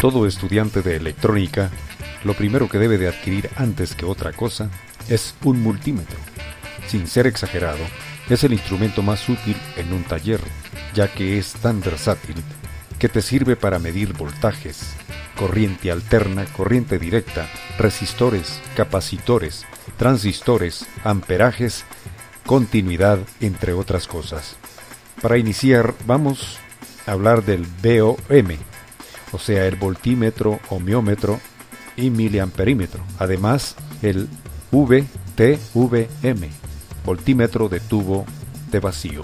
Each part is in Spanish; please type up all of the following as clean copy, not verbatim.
Todo estudiante de electrónica, lo primero que debe de adquirir antes que otra cosa es un multímetro. Sin ser exagerado, es el instrumento más útil en un taller, ya que es tan versátil que te sirve para medir voltajes, corriente alterna, corriente directa, resistores, capacitores, transistores, amperajes, continuidad, entre otras cosas. Para iniciar, vamos a hablar del VOM, o sea, el voltímetro, ohmiómetro y miliamperímetro. Además, el VTVM, voltímetro de tubo de vacío.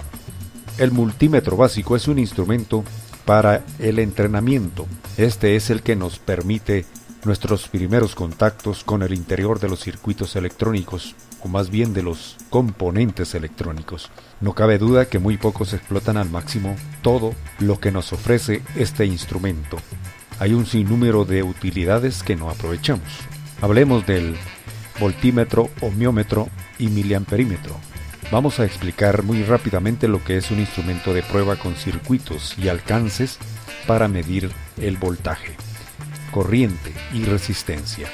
El multímetro básico es un instrumento para el entrenamiento. Este es el que nos permite nuestros primeros contactos con el interior de los circuitos electrónicos, o más bien de los componentes electrónicos. No cabe duda que muy pocos explotan al máximo todo lo que nos ofrece este instrumento. Hay un sinnúmero de utilidades que no aprovechamos. Hablemos del voltímetro, ohmiómetro y miliamperímetro. Vamos a explicar muy rápidamente lo que es un instrumento de prueba con circuitos y alcances para medir el voltaje, corriente y resistencia.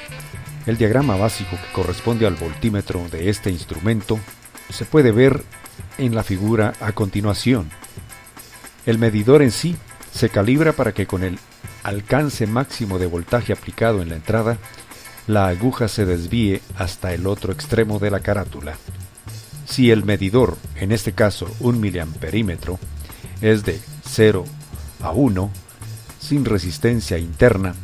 El diagrama básico que corresponde al voltímetro de este instrumento se puede ver en la figura a continuación. El medidor en sí se calibra para que con el alcance máximo de voltaje aplicado en la entrada, la aguja se desvíe hasta el otro extremo de la carátula. Si el medidor, en este caso un miliamperímetro, es de 0 a 1, sin resistencia interna,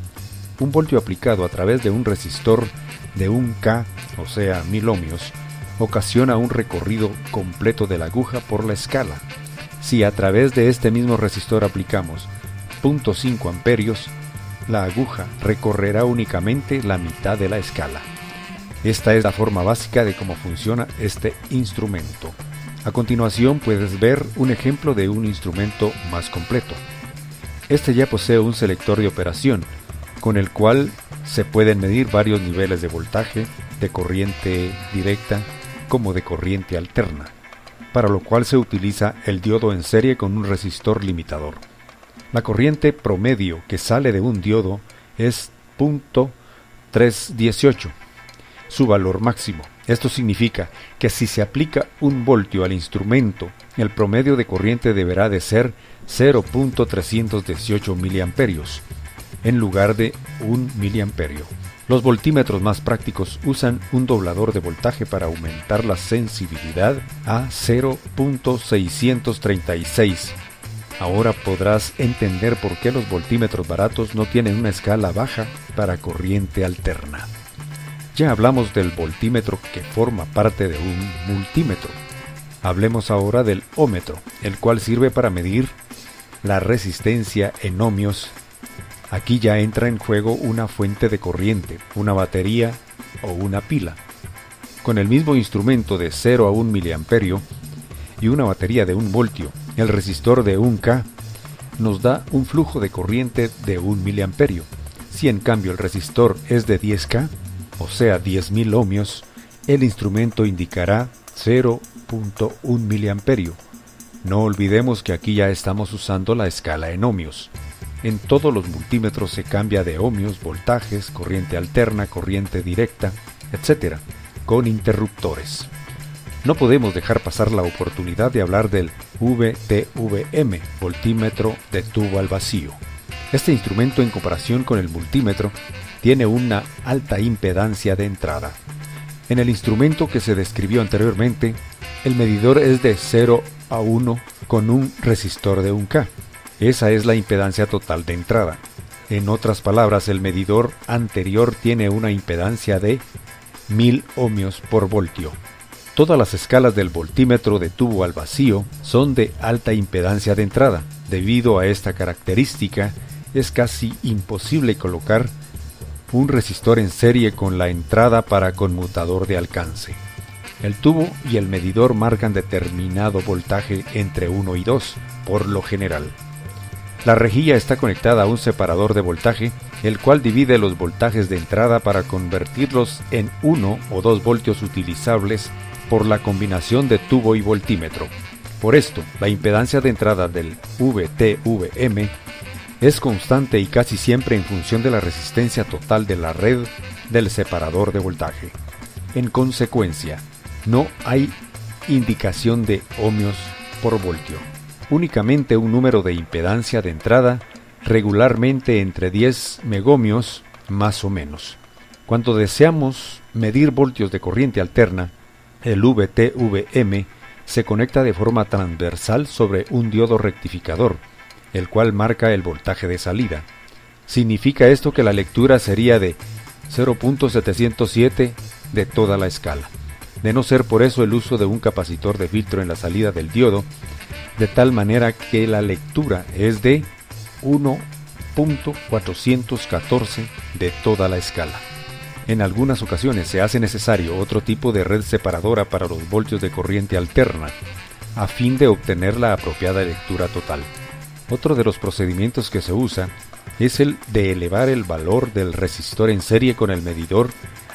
un voltio aplicado a través de un resistor de 1K, o sea 1000 ohmios, ocasiona un recorrido completo de la aguja por la escala. Si a través de este mismo resistor aplicamos 0.5 amperios, la aguja recorrerá únicamente la mitad de la escala. Esta es la forma básica de cómo funciona este instrumento. A continuación puedes ver un ejemplo de un instrumento más completo. Este ya posee un selector de operación, con el cual se pueden medir varios niveles de voltaje, de corriente directa como de corriente alterna, para lo cual se utiliza el diodo en serie con un resistor limitador. La corriente promedio que sale de un diodo es 0.318, su valor máximo. Esto significa que si se aplica un voltio al instrumento, el promedio de corriente deberá de ser 0.318 miliamperios, en lugar de 1 miliamperio. Los voltímetros más prácticos usan un doblador de voltaje para aumentar la sensibilidad a 0.636. Ahora podrás entender por qué los voltímetros baratos no tienen una escala baja para corriente alterna. Ya hablamos del voltímetro que forma parte de un multímetro. Hablemos ahora del ómetro, el cual sirve para medir la resistencia en ohmios. Aquí ya entra en juego una fuente de corriente, una batería o una pila. Con el mismo instrumento de 0 a 1 miliamperio y una batería de 1 voltio, el resistor de 1K nos da un flujo de corriente de 1 miliamperio. Si en cambio el resistor es de 10K, o sea 10.000 ohmios, el instrumento indicará 0.1 miliamperio. No olvidemos que aquí ya estamos usando la escala en ohmios. En todos los multímetros se cambia de ohmios, voltajes, corriente alterna, corriente directa, etc., con interruptores. No podemos dejar pasar la oportunidad de hablar del VTVM, voltímetro de tubo al vacío. Este instrumento, en comparación con el multímetro, tiene una alta impedancia de entrada. En el instrumento que se describió anteriormente, el medidor es de 0 a 1 con un resistor de 1K. Esa es la impedancia total de entrada. En otras palabras, el medidor anterior tiene una impedancia de 1000 ohmios por voltio. Todas las escalas del voltímetro de tubo al vacío son de alta impedancia de entrada. Debido a esta característica, es casi imposible colocar un resistor en serie con la entrada para conmutador de alcance. El tubo y el medidor marcan determinado voltaje entre 1 y 2, por lo general. La rejilla está conectada a un separador de voltaje, el cual divide los voltajes de entrada para convertirlos en 1 o 2 voltios utilizables por la combinación de tubo y voltímetro. Por esto, la impedancia de entrada del VTVM es constante y casi siempre en función de la resistencia total de la red del separador de voltaje. En consecuencia, no hay indicación de ohmios por voltio, únicamente un número de impedancia de entrada, regularmente entre 10 megohmios más o menos. Cuando deseamos medir voltios de corriente alterna, el VT/VM se conecta de forma transversal sobre un diodo rectificador, el cual marca el voltaje de salida. Significa esto que la lectura sería de 0.707 de toda la escala, de no ser por eso el uso de un capacitor de filtro en la salida del diodo, de tal manera que la lectura es de 1.414 de toda la escala. En algunas ocasiones se hace necesario otro tipo de red separadora para los voltios de corriente alterna, a fin de obtener la apropiada lectura total. Otro de los procedimientos que se usa es el de elevar el valor del resistor en serie con el medidor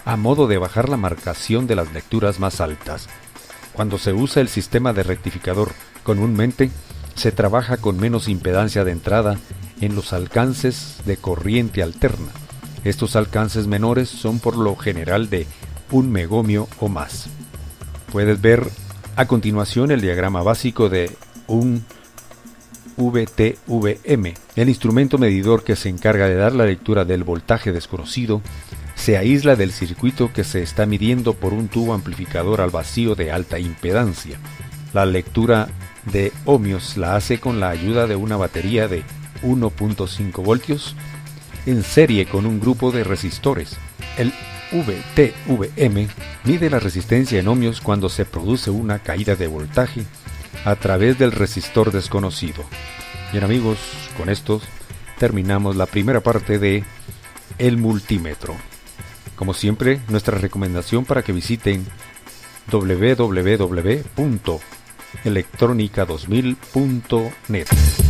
a modo de bajar la marcación de las lecturas más altas. Cuando se usa el sistema de rectificador, comúnmente se trabaja con menos impedancia de entrada en los alcances de corriente alterna. Estos alcances menores son por lo general de 1 megohmio o más. Puedes ver a continuación el diagrama básico de un VT/VM. El instrumento medidor que se encarga de dar la lectura del voltaje desconocido se aísla del circuito que se está midiendo por un tubo amplificador al vacío de alta impedancia. La lectura de ohmios la hace con la ayuda de una batería de 1.5 voltios en serie con un grupo de resistores. El VT/VM mide la resistencia en ohmios cuando se produce una caída de voltaje a través del resistor desconocido. Bien amigos, con esto terminamos la primera parte de El Multímetro. Como siempre, nuestra recomendación para que visiten www.electronica2000.net.